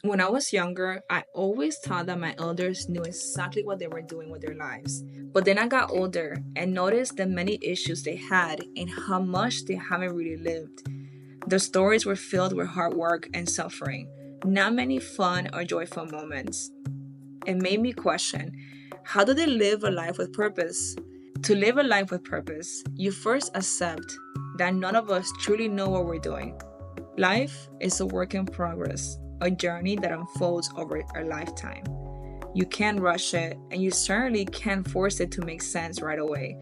When I was younger, I always thought that my elders knew exactly what they were doing with their lives. But then I got older and noticed the many issues they had and how much they haven't really lived. The stories were filled with hard work and suffering, not many fun or joyful moments. It made me question, how do they live a life with purpose? To live a life with purpose, you first accept that none of us truly know what we're doing. Life is a work in progress, a journey that unfolds over a lifetime. You can't rush it, and you certainly can't force it to make sense right away.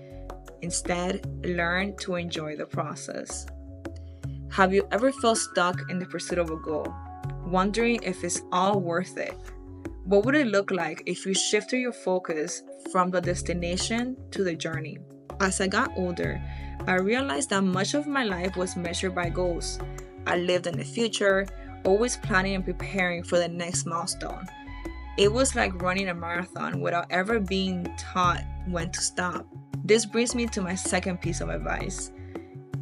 Instead, learn to enjoy the process. Have you ever felt stuck in the pursuit of a goal, wondering if it's all worth it? What would it look like if you shifted your focus from the destination to the journey? As I got older, I realized that much of my life was measured by goals. I lived in the future, always planning and preparing for the next milestone. It was like running a marathon without ever being taught when to stop. This brings me to my second piece of advice.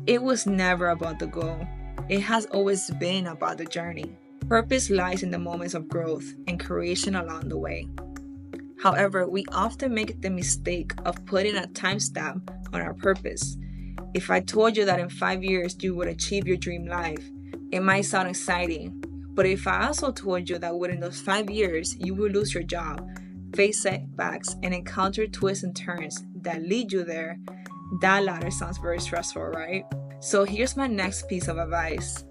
It was never about the goal, it has always been about the journey. Purpose lies in the moments of growth and creation along the way. However, we often make the mistake of putting a timestamp on our purpose. If I told you that in 5 years you would achieve your dream life, it might sound exciting. But if I also told you that within those 5 years you will lose your job, face setbacks, and encounter twists and turns that lead you there, that latter sounds very stressful, right? So here's my next piece of advice.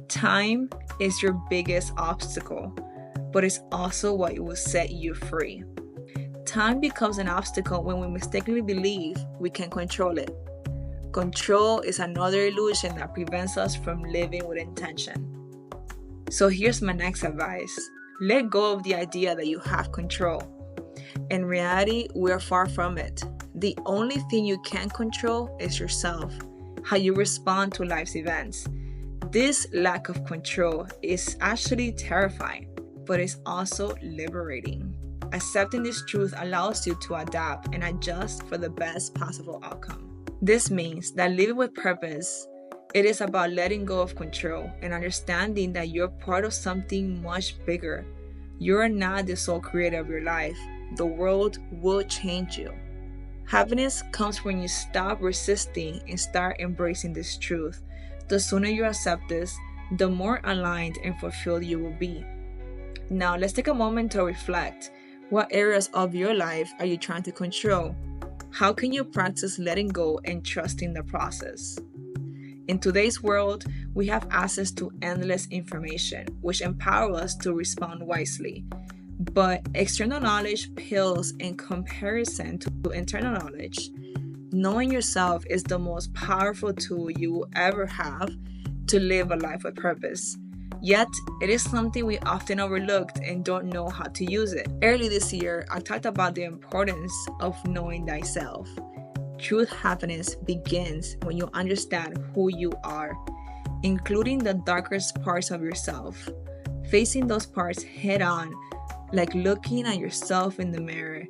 Time is your biggest obstacle, but it's also what will set you free. Time becomes an obstacle when we mistakenly believe we can control it. Control is another illusion that prevents us from living with intention. So here's my next advice. Let go of the idea that you have control. In reality, we're far from it. The only thing you can control is yourself, how you respond to life's events. This lack of control is actually terrifying, but it's also liberating. Accepting this truth allows you to adapt and adjust for the best possible outcome. This means that living with purpose, it is about letting go of control and understanding that you're part of something much bigger. You're not the sole creator of your life. The world will change you. Happiness comes when you stop resisting and start embracing this truth. The sooner you accept this, the more aligned and fulfilled you will be. Now, let's take a moment to reflect. What areas of your life are you trying to control? How can you practice letting go and trusting the process? In today's world, we have access to endless information, which empower us to respond wisely. But external knowledge pales in comparison to internal knowledge. Knowing yourself is the most powerful tool you will ever have to live a life with purpose. Yet, it is something we often overlooked and don't know how to use it. Early this year, I talked about the importance of knowing thyself. True happiness begins when you understand who you are, including the darkest parts of yourself. Facing those parts head on, like looking at yourself in the mirror,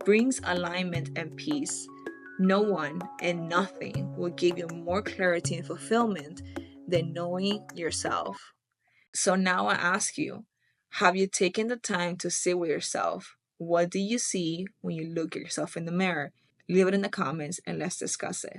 brings alignment and peace. No one and nothing will give you more clarity and fulfillment than knowing yourself. So now I ask you, have you taken the time to sit with yourself? What do you see when you look at yourself in the mirror? Leave it in the comments and let's discuss it.